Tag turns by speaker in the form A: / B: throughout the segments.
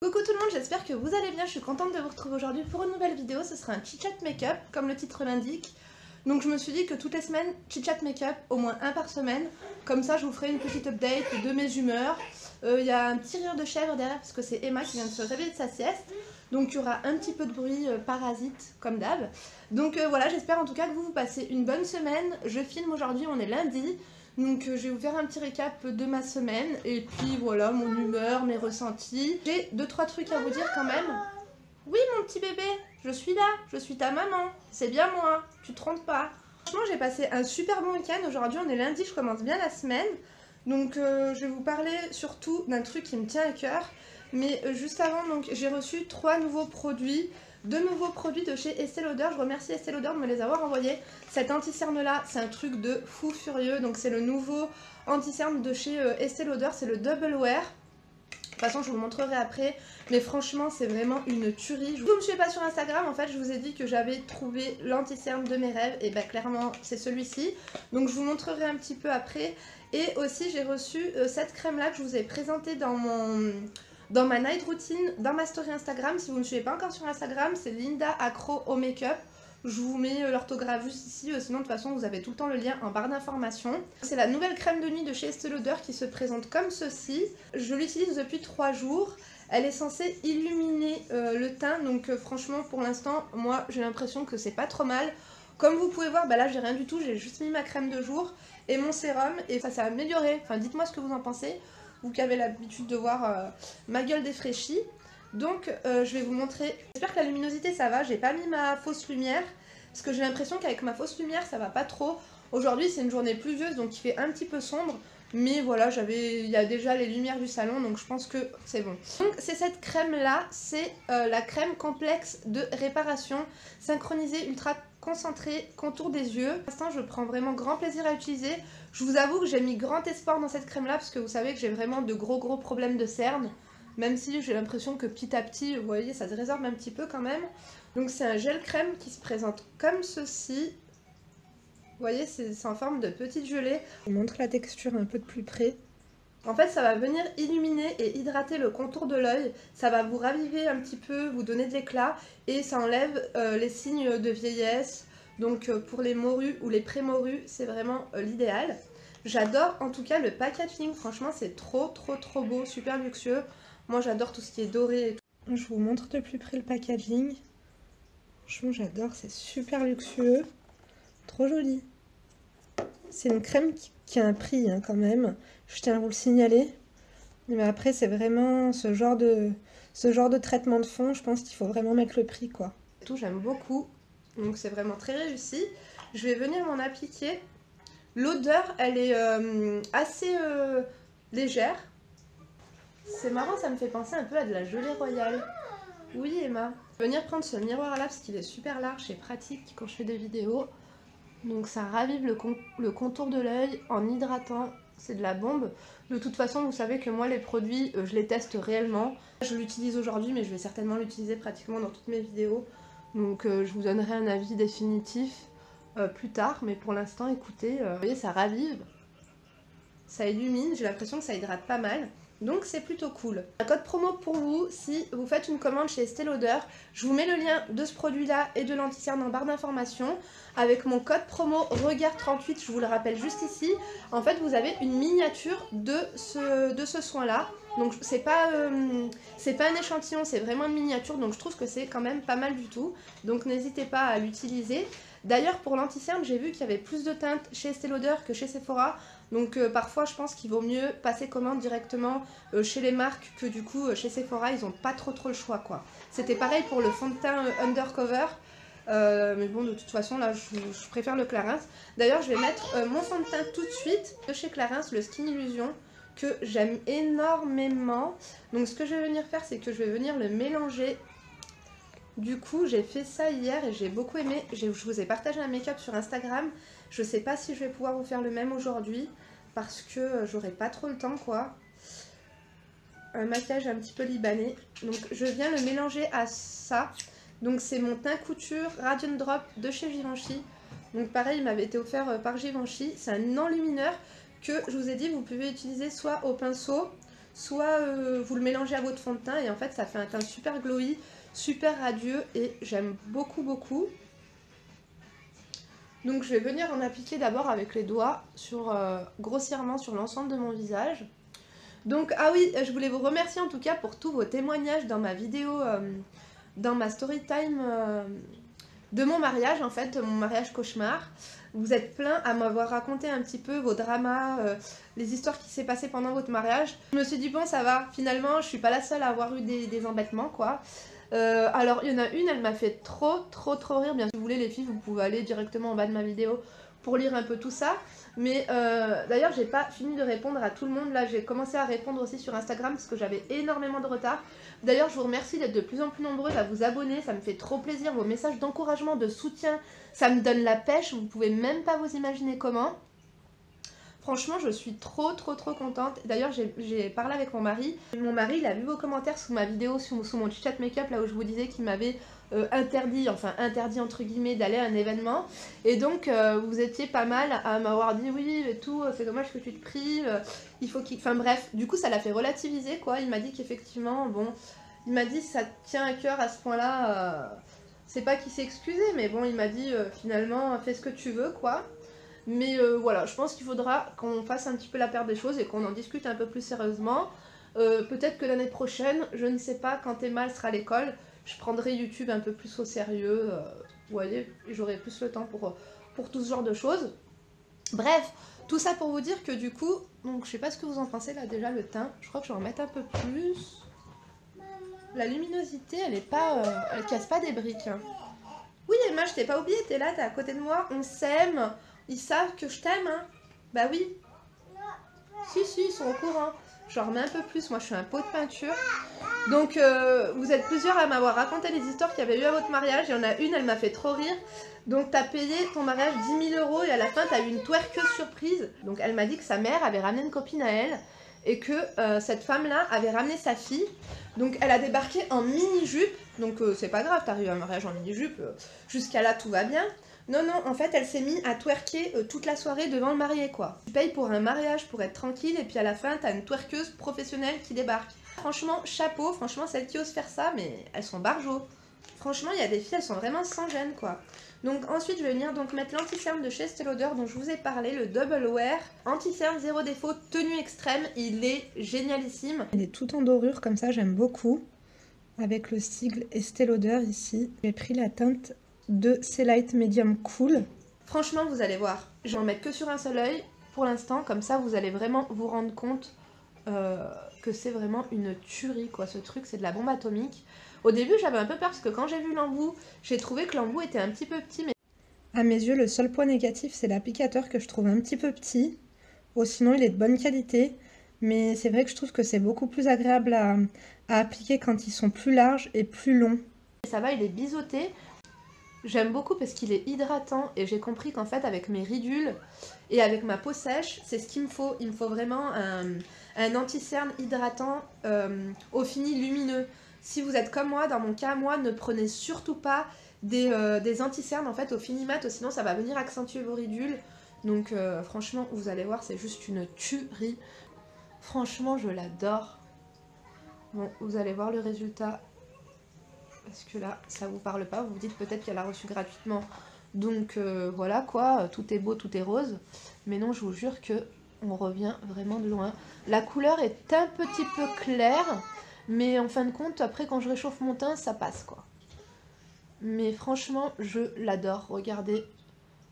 A: Coucou tout le monde, j'espère que vous allez bien, je suis contente de vous retrouver aujourd'hui pour une nouvelle vidéo. Ce sera un chit-chat make-up, comme le titre l'indique. Donc je me suis dit que toutes les semaines, chit-chat make-up, au moins un par semaine. Comme ça je vous ferai une petite update de mes humeurs. Il y a un petit rire de chèvre derrière parce que c'est Emma qui vient de se réveiller de sa sieste. Donc il y aura un petit peu de bruit parasite comme d'hab. Donc voilà, j'espère en tout cas que vous passez une bonne semaine. Je filme aujourd'hui, on est lundi. Donc je vais vous faire un petit récap de ma semaine et puis voilà mon humeur, mes ressentis. J'ai 2-3 trucs à vous dire quand même. Oui mon petit bébé, je suis là, je suis ta maman, c'est bien moi, tu te trompes pas. Franchement j'ai passé un super bon week-end, aujourd'hui on est lundi, je commence bien la semaine. Donc je vais vous parler surtout d'un truc qui me tient à cœur. Mais juste avant, donc j'ai reçu 3 nouveaux produits. 2 nouveaux produits de chez Estée Lauder. Je remercie Estée Lauder de me les avoir envoyés. Cet anti-cerne là, c'est un truc de fou furieux. Donc c'est le nouveau anti-cerne de chez Estée Lauder, c'est le Double Wear. De toute façon je vous le montrerai après, mais franchement c'est vraiment une tuerie. Vous ne me suivez pas sur Instagram, en fait je vous ai dit que j'avais trouvé l'anti-cerne de mes rêves, et bah clairement c'est celui-ci. Donc je vous montrerai un petit peu après. Et aussi j'ai reçu cette crème là que je vous ai présentée dans ma night routine, dans ma story Instagram. Si vous ne me suivez pas encore sur Instagram, c'est Linda Accro au make-up. Je vous mets l'orthographe juste ici, sinon de toute façon vous avez tout le temps le lien en barre d'informations. C'est la nouvelle crème de nuit de chez Estée Lauder qui se présente comme ceci. Je l'utilise depuis 3 jours. Elle est censée illuminer le teint, donc franchement pour l'instant, moi j'ai l'impression que c'est pas trop mal. Comme vous pouvez voir, bah là j'ai rien du tout, j'ai juste mis ma crème de jour et mon sérum et ça s'est amélioré. Enfin dites-moi ce que vous en pensez, vous qui avez l'habitude de voir ma gueule défraîchie. Donc je vais vous montrer, j'espère que la luminosité ça va, j'ai pas mis ma fausse lumière parce que j'ai l'impression qu'avec ma fausse lumière ça va pas trop. Aujourd'hui c'est une journée pluvieuse donc il fait un petit peu sombre, mais voilà, il y a déjà les lumières du salon donc je pense que c'est bon. Donc c'est cette crème là, c'est la crème complexe de réparation synchronisée ultra concentrée contour des yeux. Pour l'instant je prends vraiment grand plaisir à utiliser. Je vous avoue que j'ai mis grand espoir dans cette crème là parce que vous savez que j'ai vraiment de gros problèmes de cernes. Même si j'ai l'impression que petit à petit, vous voyez, ça se résorbe un petit peu quand même. Donc c'est un gel crème qui se présente comme ceci. Vous voyez, c'est en forme de petite gelée. Je vous montre la texture un peu de plus près. En fait, ça va venir illuminer et hydrater le contour de l'œil. Ça va vous raviver un petit peu, vous donner de l'éclat. Et ça enlève les signes de vieillesse. Donc pour les morues ou les pré-morues, c'est vraiment l'idéal. J'adore en tout cas le packaging. Franchement, c'est trop beau, super luxueux. Moi j'adore tout ce qui est doré et tout. Je vous montre de plus près le packaging. Franchement j'adore, c'est super luxueux. Trop joli. C'est une crème qui a un prix hein, quand même. Je tiens à vous le signaler. Mais après c'est vraiment ce genre de traitement de fond. Je pense qu'il faut vraiment mettre le prix quoi. Tout, j'aime beaucoup. Donc c'est vraiment très réussi. Je vais venir m'en appliquer. L'odeur elle est assez légère. C'est marrant, ça me fait penser un peu à de la gelée royale. Oui Emma. Je vais venir prendre ce miroir là parce qu'il est super large et pratique quand je fais des vidéos. Donc ça ravive le contour de l'œil en hydratant. C'est de la bombe. De toute façon vous savez que moi les produits je les teste réellement. Je l'utilise aujourd'hui mais je vais certainement l'utiliser pratiquement dans toutes mes vidéos. Donc je vous donnerai un avis définitif plus tard. Mais pour l'instant écoutez, vous voyez ça ravive. Ça illumine, j'ai l'impression que ça hydrate pas mal. Donc c'est plutôt cool. Un code promo pour vous si vous faites une commande chez Estée Lauder. Je vous mets le lien de ce produit là et de l'anti-cerne en barre d'informations. Avec mon code promo REGARD38, je vous le rappelle juste ici. En fait vous avez une miniature de ce soin là. Donc c'est pas un échantillon, c'est vraiment une miniature. Donc je trouve que c'est quand même pas mal du tout. Donc n'hésitez pas à l'utiliser. D'ailleurs pour l'anti-cerne j'ai vu qu'il y avait plus de teintes chez Estée Lauder que chez Sephora. Donc parfois je pense qu'il vaut mieux passer commande directement chez les marques que du coup chez Sephora ils ont pas trop le choix quoi. C'était pareil pour le fond de teint Undercover. Mais bon de toute façon là je préfère le Clarins. D'ailleurs je vais mettre mon fond de teint tout de suite de chez Clarins, le Skin Illusion, que j'aime énormément. Donc ce que je vais venir faire c'est que je vais venir le mélanger. Du coup j'ai fait ça hier et j'ai beaucoup aimé. Je vous ai partagé un make-up sur Instagram. Je sais pas si je vais pouvoir vous faire le même aujourd'hui parce que j'aurai pas trop le temps quoi. Un maquillage un petit peu libanais. Donc je viens le mélanger à ça. Donc c'est mon teint couture Radiant Drop de chez Givenchy. Donc pareil il m'avait été offert par Givenchy. C'est un enlumineur que je vous ai dit vous pouvez utiliser soit au pinceau, soit vous le mélangez à votre fond de teint et en fait ça fait un teint super glowy, super radieux et j'aime beaucoup beaucoup. Donc je vais venir en appliquer d'abord avec les doigts grossièrement sur l'ensemble de mon visage. Donc ah oui, je voulais vous remercier en tout cas pour tous vos témoignages dans ma vidéo, dans ma story time de mon mariage en fait, mon mariage cauchemar. Vous êtes plein à m'avoir raconté un petit peu vos dramas, les histoires qui s'est passées pendant votre mariage. Je me suis dit bon ça va, finalement je suis pas la seule à avoir eu des embêtements quoi. Alors il y en a une, elle m'a fait trop rire. Bien sûr, si vous voulez les filles, vous pouvez aller directement en bas de ma vidéo pour lire un peu tout ça. Mais d'ailleurs j'ai pas fini de répondre à tout le monde. Là j'ai commencé à répondre aussi sur Instagram parce que j'avais énormément de retard. D'ailleurs je vous remercie d'être de plus en plus nombreuses à vous abonner, ça me fait trop plaisir. Vos messages d'encouragement, de soutien, ça me donne la pêche, vous pouvez même pas vous imaginer comment. Franchement, je suis trop contente. D'ailleurs, j'ai parlé avec mon mari. Mon mari, il a vu vos commentaires sous ma vidéo, sous mon chit chat make-up, là où je vous disais qu'il m'avait interdit entre guillemets, d'aller à un événement. Et donc, vous étiez pas mal à m'avoir dit oui et tout, c'est dommage que tu te prives, il faut qu'il... Enfin bref, du coup, ça l'a fait relativiser, quoi. Il m'a dit qu'effectivement, bon, il m'a dit ça te tient à cœur à ce point-là. C'est pas qu'il s'est excusé, mais bon, il m'a dit finalement, fais ce que tu veux, quoi. Mais voilà, je pense qu'il faudra qu'on fasse un petit peu la paire des choses et qu'on en discute un peu plus sérieusement. Peut-être que l'année prochaine, je ne sais pas, quand Emma sera à l'école, je prendrai YouTube un peu plus au sérieux. Vous voyez, j'aurai plus le temps pour tout ce genre de choses. Bref, tout ça pour vous dire que du coup, donc je sais pas ce que vous en pensez là déjà, le teint. Je crois que je vais en mettre un peu plus. La luminosité, elle est pas, elle casse pas des briques. Hein. Oui Emma, je t'ai pas oublié, t'es là, t'es à côté de moi, on s'aime. Ils savent que je t'aime, hein. Bah oui. Si, ils sont au courant. J'en remets un peu plus, moi je suis un pot de peinture. Donc vous êtes plusieurs à m'avoir raconté les histoires qu'il y avait eu à votre mariage. Il y en a une, elle m'a fait trop rire. Donc t'as payé ton mariage 10 000 € et à la fin t'as eu une twerkeuse surprise. Donc elle m'a dit que sa mère avait ramené une copine à elle. Et que cette femme-là avait ramené sa fille. Donc elle a débarqué en mini-jupe. Donc c'est pas grave, t'arrives à un mariage en mini-jupe. Jusqu'à là tout va bien. Non, en fait, elle s'est mise à twerker toute la soirée devant le marié, quoi. Tu payes pour un mariage pour être tranquille, et puis à la fin, t'as une twerkeuse professionnelle qui débarque. Franchement, chapeau, franchement, celles qui osent faire ça, mais elles sont barjots. Franchement, il y a des filles, elles sont vraiment sans gêne, quoi. Donc ensuite, je vais venir donc mettre l'anti-cerne de chez Estée Lauder, dont je vous ai parlé, le Double Wear. Anti-cerne, zéro défaut, tenue extrême, il est génialissime. Il est tout en dorure, comme ça, j'aime beaucoup. Avec le sigle Estée Lauder, ici. J'ai pris la teinte de C-Light Medium Cool. Franchement, vous allez voir, je vais en mettre que sur un seul œil pour l'instant, comme ça vous allez vraiment vous rendre compte que c'est vraiment une tuerie quoi, ce truc, c'est de la bombe atomique. Au début j'avais un peu peur parce que quand j'ai vu l'embout, j'ai trouvé que l'embout était un petit peu petit, mais à mes yeux le seul point négatif c'est l'applicateur que je trouve un petit peu petit. Sinon il est de bonne qualité, mais c'est vrai que je trouve que c'est beaucoup plus agréable à appliquer quand ils sont plus larges et plus longs. Et ça va, il est biseauté. J'aime beaucoup parce qu'il est hydratant et j'ai compris qu'en fait avec mes ridules et avec ma peau sèche, c'est ce qu'il me faut. Il me faut vraiment un anti-cerne hydratant au fini lumineux. Si vous êtes comme moi, dans mon cas, moi, ne prenez surtout pas des anti-cernes en fait au fini mat, sinon ça va venir accentuer vos ridules. Donc franchement, vous allez voir, c'est juste une tuerie. Franchement, je l'adore. Bon, vous allez voir le résultat. Parce que là, ça vous parle pas, vous vous dites peut-être qu'elle a reçu gratuitement. Donc voilà quoi, tout est beau, tout est rose. Mais non, je vous jure que on revient vraiment de loin. La couleur est un petit peu claire, mais en fin de compte, après quand je réchauffe mon teint, ça passe quoi. Mais franchement, je l'adore. Regardez,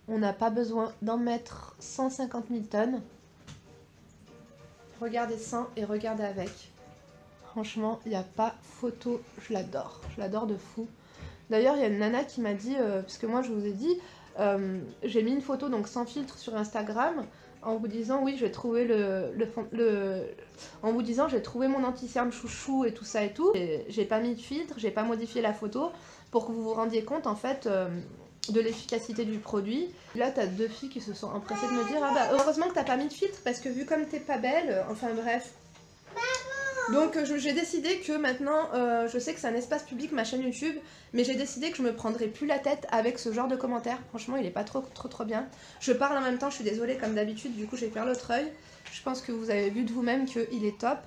A: on n'a pas besoin d'en mettre 150 000 tonnes. Regardez sans et regardez avec. Franchement, il n'y a pas photo, je l'adore de fou. D'ailleurs, il y a une nana qui m'a dit, parce que moi je vous ai dit, j'ai mis une photo donc sans filtre sur Instagram, en vous disant oui, j'ai trouvé en vous disant j'ai trouvé mon anti-cerne chouchou et tout ça et tout. J'ai pas mis de filtre, j'ai pas modifié la photo pour que vous vous rendiez compte en fait de l'efficacité du produit. Là, t'as deux filles qui se sont empressées de me dire ah bah heureusement que t'as pas mis de filtre parce que vu comme t'es pas belle, enfin bref. Donc j'ai décidé que maintenant, je sais que c'est un espace public ma chaîne YouTube, mais j'ai décidé que je me prendrai plus la tête avec ce genre de commentaires. Franchement il est pas trop bien. Je parle en même temps, je suis désolée comme d'habitude, du coup je vais faire l'autre œil. Je pense que vous avez vu de vous-même qu'il est top.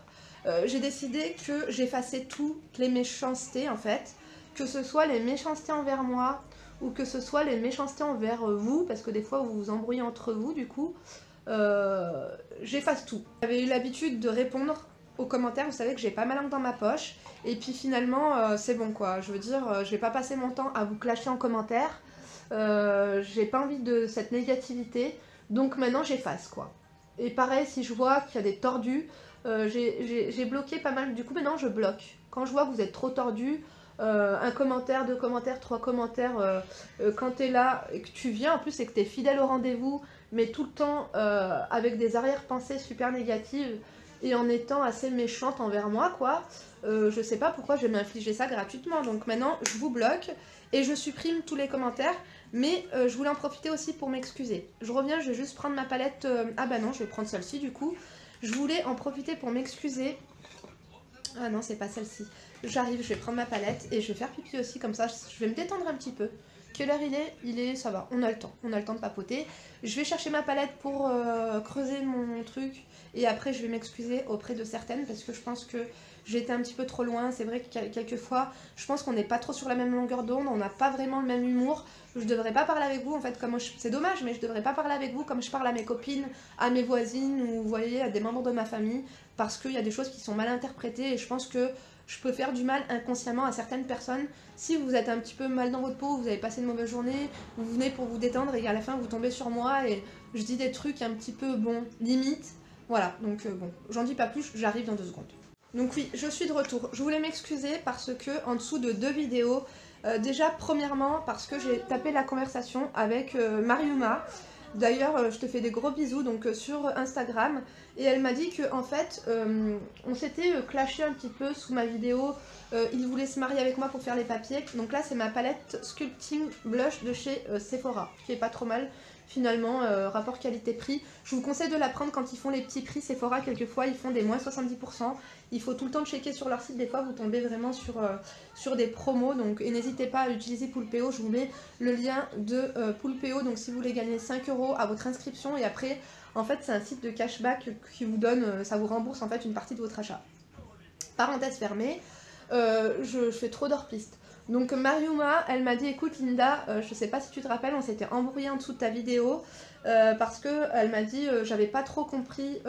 A: j'ai décidé que j'effaçais toutes les méchancetés en fait, que ce soit les méchancetés envers moi ou que ce soit les méchancetés envers vous, parce que des fois vous vous embrouillez entre vous du coup, j'efface tout. J'avais eu l'habitude de répondre aux commentaires, vous savez que j'ai pas ma langue dans ma poche, et puis finalement c'est bon quoi, je veux dire, je vais pas passer mon temps à vous clasher en commentaire, j'ai pas envie de cette négativité, donc maintenant j'efface quoi. Et pareil, si je vois qu'il y a des tordus, j'ai bloqué pas mal, du coup maintenant je bloque. Quand je vois que vous êtes trop tordus, un commentaire, 2 commentaires, 3 commentaires, quand t'es là et que tu viens en plus et que t'es fidèle au rendez-vous, mais tout le temps avec des arrière-pensées super négatives et en étant assez méchante envers moi quoi, je sais pas pourquoi je vais m'infliger ça gratuitement, donc maintenant je vous bloque et je supprime tous les commentaires, mais je voulais en profiter aussi pour m'excuser. Je reviens, je vais juste prendre ma palette, ah bah non je vais prendre celle-ci du coup, je voulais en profiter pour m'excuser. Ah non, c'est pas celle-ci. J'arrive, je vais prendre ma palette et je vais faire pipi aussi, comme ça je vais me détendre un petit peu. Quelle heure il est? Ça va, on a le temps de papoter. Je vais chercher ma palette pour creuser mon truc et après je vais m'excuser auprès de certaines parce que je pense que j'ai été un petit peu trop loin. C'est vrai que quelquefois, je pense qu'on n'est pas trop sur la même longueur d'onde, on n'a pas vraiment le même humour. Je devrais pas parler avec vous en fait, c'est dommage, mais je devrais pas parler avec vous comme je parle à mes copines, à mes voisines ou vous voyez, à des membres de ma famille, parce qu'il y a des choses qui sont mal interprétées et je pense que je peux faire du mal inconsciemment à certaines personnes. Si vous êtes un petit peu mal dans votre peau, vous avez passé une mauvaise journée, vous venez pour vous détendre et à la fin vous tombez sur moi et je dis des trucs un petit peu, bon, limite. Voilà, donc bon, j'en dis pas plus, j'arrive dans 2 secondes. Donc oui, je suis de retour. Je voulais m'excuser parce que en dessous de 2 vidéos, déjà premièrement parce que j'ai tapé la conversation avec Mariuma. D'ailleurs, je te fais des gros bisous donc sur Instagram. Et elle m'a dit que en fait, on s'était clashé un petit peu sous ma vidéo. Il voulait se marier avec moi pour faire les papiers. Donc là, c'est ma palette Sculpting Blush de chez Sephora, qui est pas trop mal. Finalement, rapport qualité-prix. Je vous conseille de la prendre quand ils font les petits prix Sephora, quelquefois ils font des moins 70%. Il faut tout le temps checker sur leur site, des fois vous tombez vraiment sur des promos, donc et n'hésitez pas à utiliser Poulpeo, je vous mets le lien de Poulpeo, donc si vous voulez gagner 5 € à votre inscription, et après, en fait c'est un site de cashback qui vous donne, ça vous rembourse en fait une partie de votre achat. Parenthèse fermée, je fais trop d'hors-piste. Donc Mariuma, elle m'a dit écoute Linda, je sais pas si tu te rappelles, on s'était embrouillé en dessous de ta vidéo parce que elle m'a dit j'avais pas trop compris,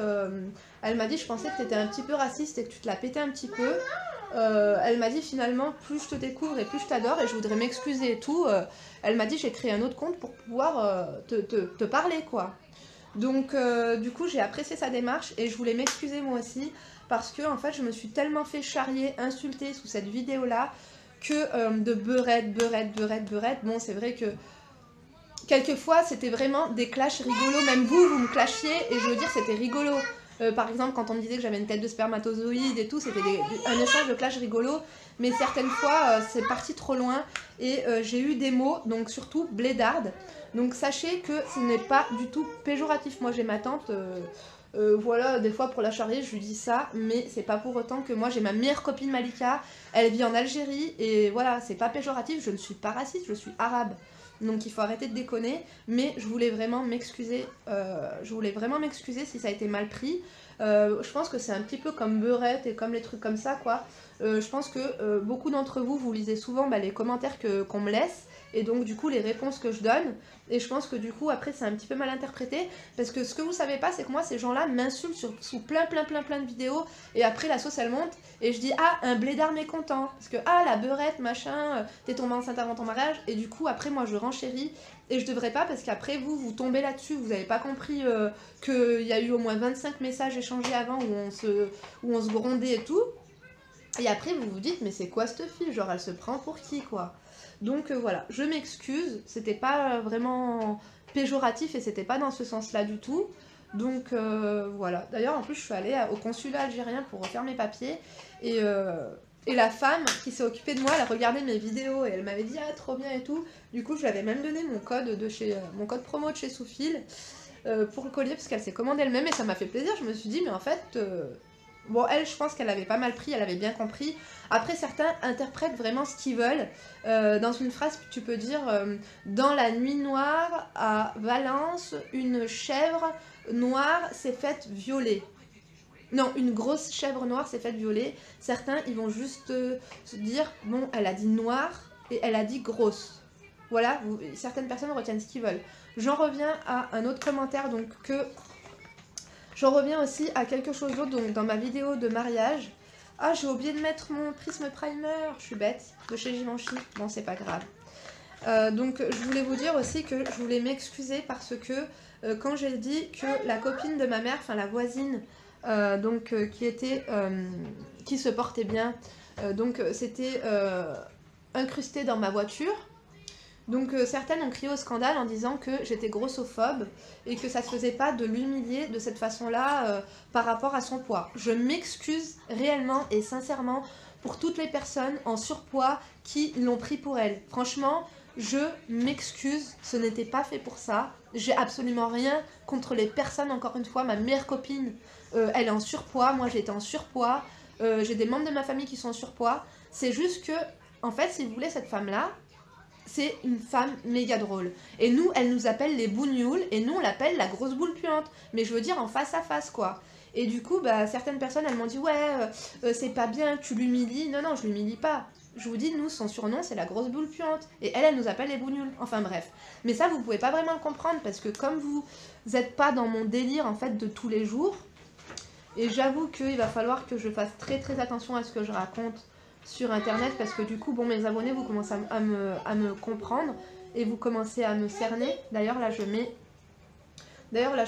A: elle m'a dit je pensais que tu étais un petit peu raciste et que tu te la pétais un petit peu. Elle m'a dit finalement plus je te découvre et plus je t'adore et je voudrais m'excuser et tout. Elle m'a dit j'ai créé un autre compte pour pouvoir te parler quoi. Donc du coup j'ai apprécié sa démarche et je voulais m'excuser moi aussi parce que en fait je me suis tellement fait charrier, insulter sous cette vidéo là que de beurette. Bon c'est vrai que quelquefois c'était vraiment des clashs rigolos, même vous me clashiez et je veux dire c'était rigolo. Par exemple quand on me disait que j'avais une tête de spermatozoïde et tout, c'était un échange de clash rigolo, mais certaines fois c'est parti trop loin et j'ai eu des mots, donc surtout blédarde. Donc sachez que ce n'est pas du tout péjoratif. Moi j'ai ma tante, voilà, des fois pour la charrier je lui dis ça, mais c'est pas pour autant que moi j'ai ma meilleure copine Malika, elle vit en Algérie et voilà, c'est pas péjoratif, je ne suis pas raciste, je suis arabe. Donc il faut arrêter de déconner, mais je voulais vraiment m'excuser, si ça a été mal pris. Je pense que c'est un petit peu comme beurette et comme les trucs comme ça quoi. Je pense que beaucoup d'entre vous, vous lisez souvent les commentaires qu'on me laisse et donc du coup les réponses que je donne et je pense que du coup après c'est un petit peu mal interprété parce que ce que vous savez pas c'est que moi ces gens là m'insultent sous plein de vidéos et après la sauce elle monte et je dis ah un blédard mécontent parce que ah la beurette machin t'es tombée enceinte avant ton mariage et du coup après moi je renchéris et je devrais pas parce qu'après vous tombez là-dessus, vous avez pas compris qu'il y a eu au moins 25 messages échangés avant où on se grondait et tout et après vous vous dites mais c'est quoi cette fille, genre elle se prend pour qui quoi. Donc voilà, je m'excuse, c'était pas vraiment péjoratif et c'était pas dans ce sens-là du tout. Donc voilà, d'ailleurs en plus je suis allée au consulat algérien pour refaire mes papiers et la femme qui s'est occupée de moi, elle a regardé mes vidéos et elle m'avait dit ah trop bien et tout. Du coup je lui avais même donné mon code mon code promo de chez Soufil pour le collier parce qu'elle s'est commandée elle-même et ça m'a fait plaisir. Je me suis dit mais en fait bon, elle, je pense qu'elle avait pas mal pris, elle avait bien compris. Après, certains interprètent vraiment ce qu'ils veulent. Dans une phrase, tu peux dire dans la nuit noire à Valence, une chèvre noire s'est faite violer. Non, une grosse chèvre noire s'est faite violer. Certains, ils vont juste se dire, bon, elle a dit noire et elle a dit grosse. Voilà, certaines personnes retiennent ce qu'ils veulent. J'en reviens à un autre commentaire, donc que... J'en reviens aussi à quelque chose d'autre, donc dans ma vidéo de mariage. Ah, j'ai oublié de mettre mon Prisme Primer, je suis bête, de chez Givenchy. Bon, c'est pas grave. Donc, je voulais vous dire aussi que je voulais m'excuser parce que quand j'ai dit que la copine de ma mère, enfin la voisine, qui se portait bien, c'était incrusté dans ma voiture. Donc certaines ont crié au scandale en disant que j'étais grossophobe et que ça se faisait pas de l'humilier de cette façon-là par rapport à son poids. Je m'excuse réellement et sincèrement pour toutes les personnes en surpoids qui l'ont pris pour elle. Franchement, je m'excuse, ce n'était pas fait pour ça. J'ai absolument rien contre les personnes, encore une fois, ma meilleure copine, elle est en surpoids, moi j'ai été en surpoids, j'ai des membres de ma famille qui sont en surpoids. C'est juste que, en fait, si vous voulez, cette femme-là, c'est une femme méga drôle. Et nous, elle nous appelle les bougnoules, et nous, on l'appelle la grosse boule puante. Mais je veux dire en face à face, quoi. Et du coup, certaines personnes, elles m'ont dit, ouais, c'est pas bien, tu l'humilies. Non, non, je l'humilie pas. Je vous dis, nous, son surnom, c'est la grosse boule puante. Et elle nous appelle les bougnoules. Enfin, bref. Mais ça, vous pouvez pas vraiment le comprendre, parce que comme vous êtes pas dans mon délire, en fait, de tous les jours, et j'avoue qu'il va falloir que je fasse très, très attention à ce que je raconte sur internet parce que du coup, bon, mes abonnés, vous commencez à me comprendre et vous commencez à me cerner. D'ailleurs, là, je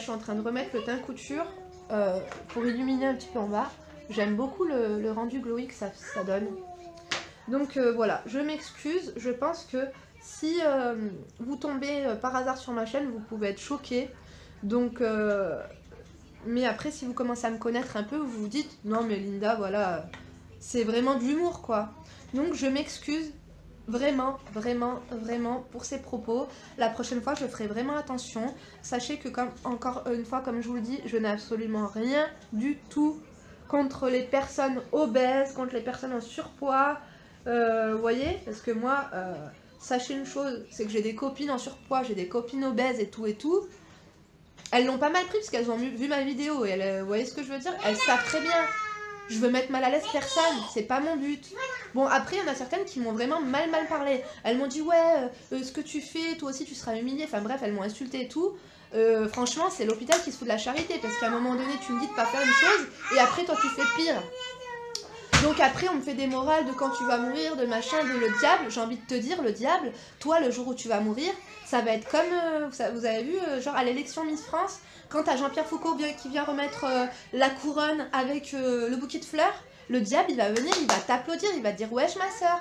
A: suis en train de remettre le teint couture pour illuminer un petit peu en bas. J'aime beaucoup le rendu glowy que ça donne. Donc voilà, je m'excuse. Je pense que si vous tombez par hasard sur ma chaîne, vous pouvez être choqués. Donc, mais après, si vous commencez à me connaître un peu, vous vous dites, non mais Linda, voilà... C'est vraiment de l'humour, quoi. Donc, je m'excuse vraiment, vraiment, vraiment pour ces propos. La prochaine fois, je ferai vraiment attention. Sachez que, encore une fois, comme je vous le dis, je n'ai absolument rien du tout contre les personnes obèses, contre les personnes en surpoids. Vous voyez? Parce que moi, sachez une chose, c'est que j'ai des copines en surpoids, j'ai des copines obèses et tout et tout. Elles l'ont pas mal pris parce qu'elles ont vu ma vidéo. Et vous voyez ce que je veux dire? Elles savent très bien. Je veux mettre mal à l'aise personne, c'est pas mon but. Bon, après, il y en a certaines qui m'ont vraiment mal parlé. Elles m'ont dit, ouais, ce que tu fais, toi aussi tu seras humiliée. Enfin bref, elles m'ont insulté et tout. Franchement, c'est l'hôpital qui se fout de la charité. Parce qu'à un moment donné, tu me dis de pas faire une chose, et après, toi, tu fais pire. Donc après, on me fait des morales de quand tu vas mourir, de machin, de le diable. J'ai envie de te dire, le diable, toi, le jour où tu vas mourir, ça va être comme, vous avez vu, genre à l'élection Miss France, quand t'as Jean-Pierre Foucault qui vient remettre la couronne avec le bouquet de fleurs, le diable, il va venir, il va t'applaudir, il va te dire, wesh ma soeur,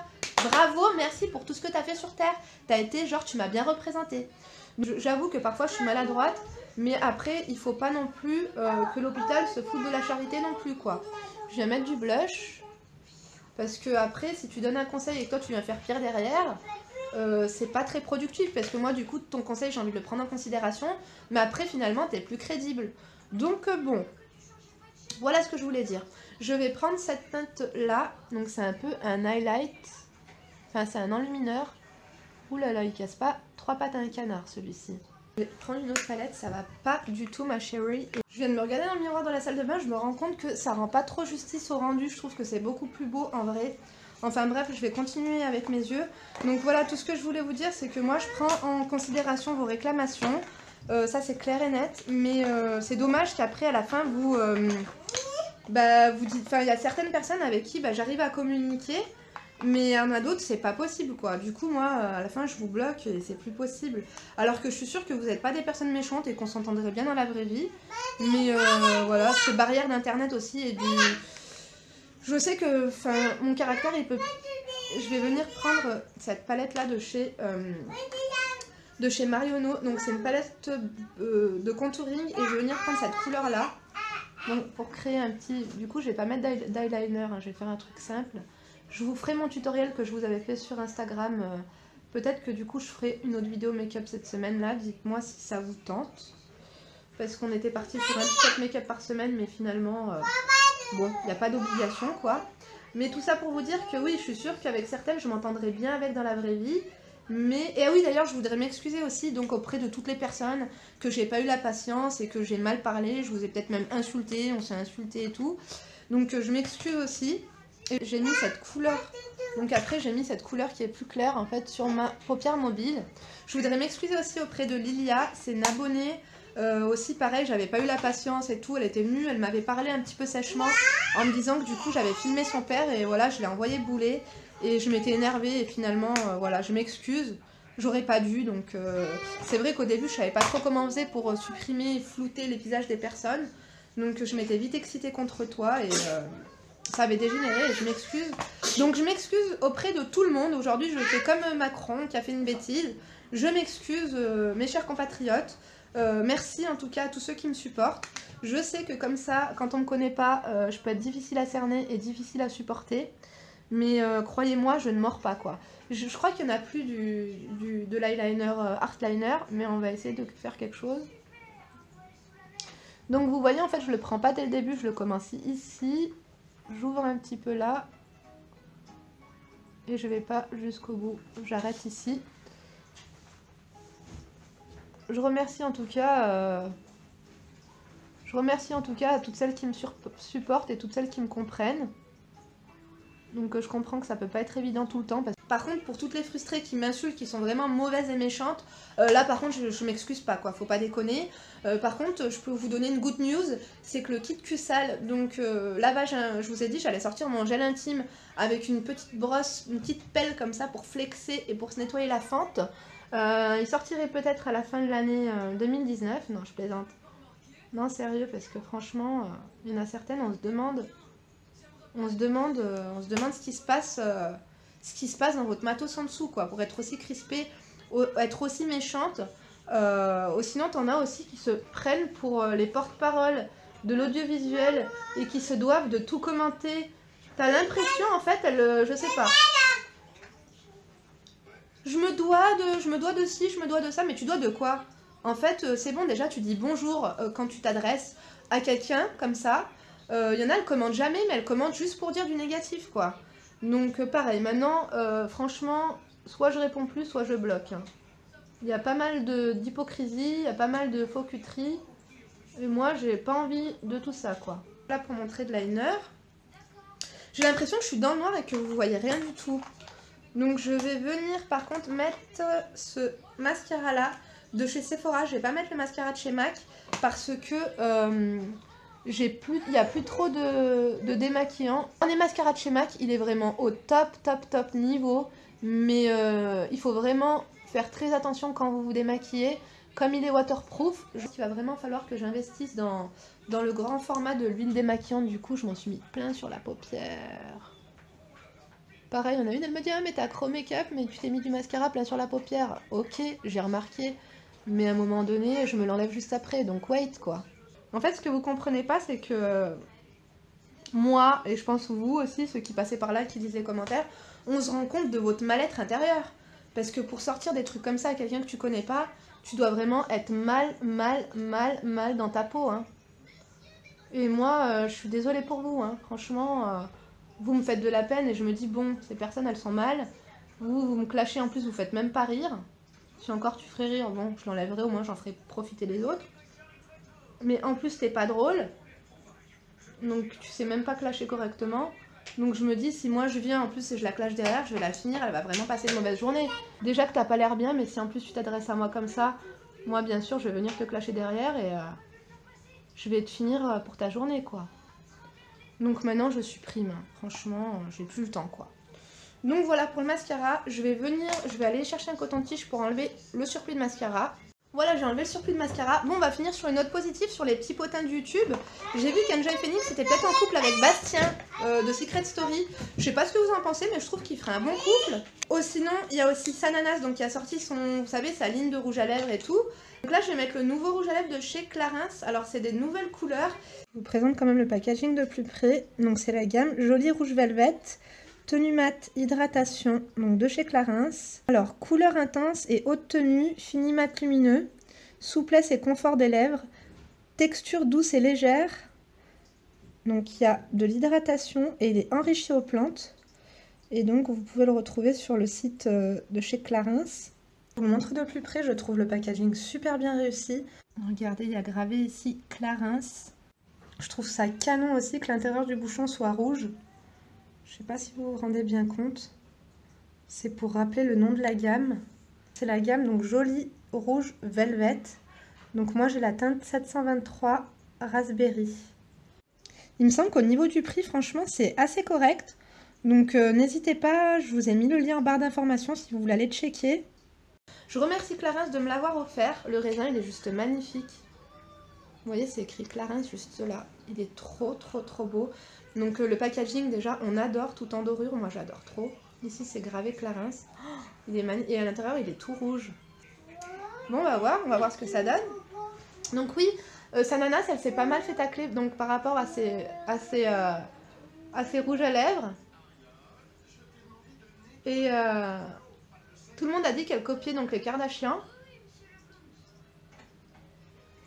A: bravo, merci pour tout ce que t'as fait sur Terre. T'as été, genre, tu m'as bien représenté. J'avoue que parfois, je suis maladroite, mais après, il faut pas non plus que l'hôpital se foute de la charité non plus, quoi. Je viens mettre du blush. Parce que après, si tu donnes un conseil et que toi tu viens faire pire derrière, c'est pas très productif. Parce que moi, du coup, ton conseil, j'ai envie de le prendre en considération. Mais après, finalement, t'es plus crédible. Donc, bon. Voilà ce que je voulais dire. Je vais prendre cette teinte-là. Donc, c'est un peu un highlight. Enfin, c'est un enlumineur. Ouh là là, il casse pas 3 pattes à un canard, celui-ci. Je vais prendre une autre palette, ça va pas du tout ma chérie. Je viens de me regarder dans le miroir dans la salle de bain, je me rends compte que ça rend pas trop justice au rendu, je trouve que c'est beaucoup plus beau en vrai. Enfin bref, je vais continuer avec mes yeux. Donc voilà, tout ce que je voulais vous dire, c'est que moi je prends en considération vos réclamations. Ça c'est clair et net, mais c'est dommage qu'après à la fin vous dites... Enfin, il y a certaines personnes avec qui j'arrive à communiquer. Mais il y en a d'autres, c'est pas possible quoi. Du coup, moi, à la fin, je vous bloque et c'est plus possible. Alors que je suis sûre que vous n'êtes pas des personnes méchantes et qu'on s'entendrait bien dans la vraie vie. Mais voilà, ces barrières d'internet aussi et du... Je sais que mon caractère, il peut... Je vais venir prendre cette palette-là de chez Marionneau. Donc c'est une palette de contouring et je vais venir prendre cette couleur-là. Donc pour créer un petit... Du coup, je vais pas mettre d'eyeliner, hein, je vais faire un truc simple. Je vous ferai mon tutoriel que je vous avais fait sur Instagram. Peut-être que du coup je ferai une autre vidéo make-up cette semaine-là. Dites-moi si ça vous tente. Parce qu'on était parti sur un petit make-up par semaine, mais finalement, bon, il n'y a pas d'obligation quoi. Mais tout ça pour vous dire que oui, je suis sûre qu'avec certaines, je m'entendrai bien avec dans la vraie vie. Mais, et oui d'ailleurs je voudrais m'excuser aussi donc auprès de toutes les personnes que j'ai pas eu la patience et que j'ai mal parlé, je vous ai peut-être même insulté, on s'est insulté et tout. Donc je m'excuse aussi. Et j'ai mis cette couleur, donc après j'ai mis cette couleur qui est plus claire en fait sur ma paupière mobile. Je voudrais m'excuser aussi auprès de Lilia, c'est une abonnée. Aussi pareil, j'avais pas eu la patience et tout, elle était venue, elle m'avait parlé un petit peu sèchement en me disant que du coup j'avais filmé son père et voilà, je l'ai envoyé bouler et je m'étais énervée et finalement voilà, je m'excuse, j'aurais pas dû donc c'est vrai qu'au début je savais pas trop comment on faisait pour supprimer et flouter les visages des personnes donc je m'étais vite excitée contre toi et ça avait dégénéré et je m'excuse. Donc je m'excuse auprès de tout le monde. Aujourd'hui, je fais comme Macron qui a fait une bêtise. Je m'excuse, mes chers compatriotes. Merci en tout cas à tous ceux qui me supportent. Je sais que comme ça, quand on me connaît pas, je peux être difficile à cerner et difficile à supporter. Mais croyez-moi, je ne mords pas quoi. Je crois qu'il n'y en a plus de l'eyeliner Art Liner, mais on va essayer de faire quelque chose. Donc vous voyez, en fait, je le prends pas dès le début, je le commence ici. J'ouvre un petit peu là. Et je vais pas jusqu'au bout. J'arrête ici. Je remercie en tout cas... à toutes celles qui me supportent et toutes celles qui me comprennent. Donc je comprends que ça peut pas être évident tout le temps. Par contre, pour toutes les frustrées qui m'insultent, qui sont vraiment mauvaises et méchantes, là par contre je m'excuse pas quoi, faut pas déconner. Par contre, je peux vous donner une good news, c'est que le kit Q-Sale, donc lavage, je vous ai dit j'allais sortir mon gel intime avec une petite brosse, une petite pelle comme ça pour flexer et pour se nettoyer la fente. Il sortirait peut-être à la fin de l'année 2019, non je plaisante. Non sérieux, parce que franchement, il y en a certaines, on se demande ce qui se passe dans votre matos en dessous, quoi, pour être aussi crispée, être aussi méchante. Sinon, t'en as aussi qui se prennent pour les porte-paroles de l'audiovisuel et qui se doivent de tout commenter. T'as l'impression, en fait, je sais pas. Je me dois de ci, je me dois de ça, mais tu dois de quoi? En fait, c'est bon, déjà, tu dis bonjour quand tu t'adresses à quelqu'un, comme ça. Y en a, elles commentent jamais, mais elles commentent juste pour dire du négatif, quoi. Donc, pareil, maintenant, franchement, soit je réponds plus, soit je bloque. Hein. Il y a pas mal d'hypocrisie, il y a pas mal de faux cuteries. Et moi, j'ai pas envie de tout ça, quoi. Là, pour montrer de liner, j'ai l'impression que je suis dans le noir et que vous voyez rien du tout. Donc, je vais venir, par contre, mettre ce mascara-là de chez Sephora. Je vais pas mettre le mascara de chez MAC parce que... il n'y a plus trop de démaquillant. Les mascaras de chez MAC, il est vraiment au top niveau. Mais il faut vraiment faire très attention quand vous vous démaquillez. Comme il est waterproof, il va vraiment falloir que j'investisse dans le grand format de l'huile démaquillante. Du coup, je m'en suis mis plein sur la paupière. Pareil, il y en a une, elle me dit « Ah mais t'as accro make-up, mais tu t'es mis du mascara plein sur la paupière. » Ok, j'ai remarqué. Mais à un moment donné, je me l'enlève juste après. Donc wait, quoi. En fait, ce que vous comprenez pas, c'est que moi, et je pense vous aussi, ceux qui passaient par là, qui lisent les commentaires, on se rend compte de votre mal-être intérieur. Parce que pour sortir des trucs comme ça à quelqu'un que tu connais pas, tu dois vraiment être mal dans ta peau. Hein. Et moi, je suis désolée pour vous. Hein. Franchement, vous me faites de la peine et je me dis, bon, ces personnes, elles sont mal. Vous me clashez en plus, vous faites même pas rire. Si encore tu ferais rire, bon, je l'enlèverai, au moins j'en ferai profiter les autres. Mais en plus, t'es pas drôle. Donc, tu sais même pas clasher correctement. Donc, je me dis, si moi je viens en plus et je la clash derrière, je vais la finir, elle va vraiment passer une mauvaise journée. Déjà que t'as pas l'air bien, mais si en plus tu t'adresses à moi comme ça, moi, bien sûr, je vais venir te clasher derrière et je vais te finir pour ta journée, quoi. Donc, maintenant, je supprime. Franchement, j'ai plus le temps, quoi. Donc, voilà pour le mascara. Je vais aller chercher un coton-tige pour enlever le surplus de mascara. Voilà, j'ai enlevé le surplus de mascara. Bon, on va finir sur une note positive sur les petits potins de YouTube. J'ai vu qu'Enjoy Phoenix était peut-être en couple avec Bastien de Secret Story. Je sais pas ce que vous en pensez, mais je trouve qu'il ferait un bon couple. Sinon, il y a aussi Sananas, donc qui a sorti vous savez, sa ligne de rouge à lèvres et tout. Donc là, je vais mettre le nouveau rouge à lèvres de chez Clarins. Alors, c'est des nouvelles couleurs. Je vous présente quand même le packaging de plus près. Donc, c'est la gamme Joli Rouge Velvet. Tenue mat hydratation, donc de chez Clarins. Alors, couleur intense et haute tenue, fini mat lumineux, souplesse et confort des lèvres, texture douce et légère. Donc, il y a de l'hydratation et il est enrichi aux plantes. Et donc vous pouvez le retrouver sur le site de chez Clarins. Je vous le montre de plus près, je trouve le packaging super bien réussi. Regardez, il y a gravé ici Clarins. Je trouve ça canon aussi que l'intérieur du bouchon soit rouge. Je sais pas si vous vous rendez bien compte. C'est pour rappeler le nom de la gamme. C'est la gamme donc Jolie Rouge Velvet. Donc moi j'ai la teinte 723 Raspberry. Il me semble qu'au niveau du prix, franchement, c'est assez correct. Donc n'hésitez pas, je vous ai mis le lien en barre d'informations si vous voulez aller checker. Je remercie Clarins de me l'avoir offert. Le raisin, il est juste magnifique. Vous voyez, c'est écrit Clarins juste là. Il est trop beau. Donc le packaging, déjà, on adore, tout en dorure. Moi, j'adore trop. Ici, c'est gravé Clarins. Oh, il est magnifique. Et à l'intérieur, il est tout rouge. Bon, on va voir ce que ça donne. Donc oui, Sananas, elle s'est pas mal fait tacler donc par rapport à ses rouges à lèvres. Et tout le monde a dit qu'elle copiait donc les Kardashians.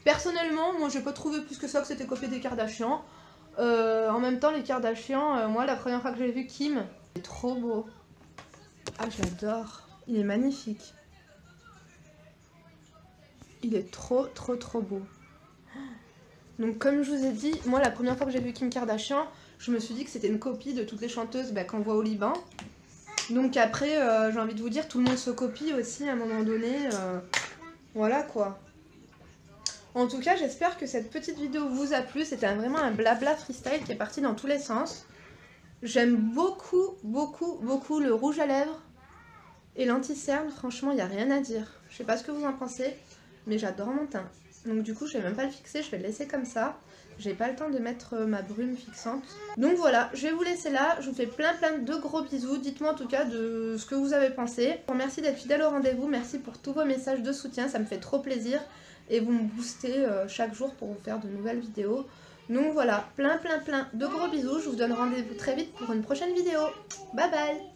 A: Personnellement, moi j'ai pas trouvé plus que ça que c'était copié des Kardashians. En même temps, les Kardashians, moi la première fois que j'ai vu Kim, c'est trop beau. Ah, j'adore. Il est magnifique. Il est trop beau. Donc comme je vous ai dit, moi la première fois que j'ai vu Kim Kardashian, je me suis dit que c'était une copie de toutes les chanteuses qu'on voit au Liban. Donc après, j'ai envie de vous dire, tout le monde se copie aussi à un moment donné. Voilà quoi. En tout cas, j'espère que cette petite vidéo vous a plu. C'était vraiment un blabla freestyle qui est parti dans tous les sens. J'aime beaucoup le rouge à lèvres et l'anti-cerne. Franchement, il n'y a rien à dire. Je sais pas ce que vous en pensez, mais j'adore mon teint. Donc du coup, je vais même pas le fixer, je vais le laisser comme ça. J'ai pas le temps de mettre ma brume fixante. Donc voilà, je vais vous laisser là. Je vous fais plein de gros bisous. Dites-moi en tout cas de ce que vous avez pensé. Merci d'être fidèle au rendez-vous. Merci pour tous vos messages de soutien. Ça me fait trop plaisir. Et vous me boostez chaque jour pour vous faire de nouvelles vidéos. Donc voilà, plein de gros bisous. Je vous donne rendez-vous très vite pour une prochaine vidéo. Bye bye!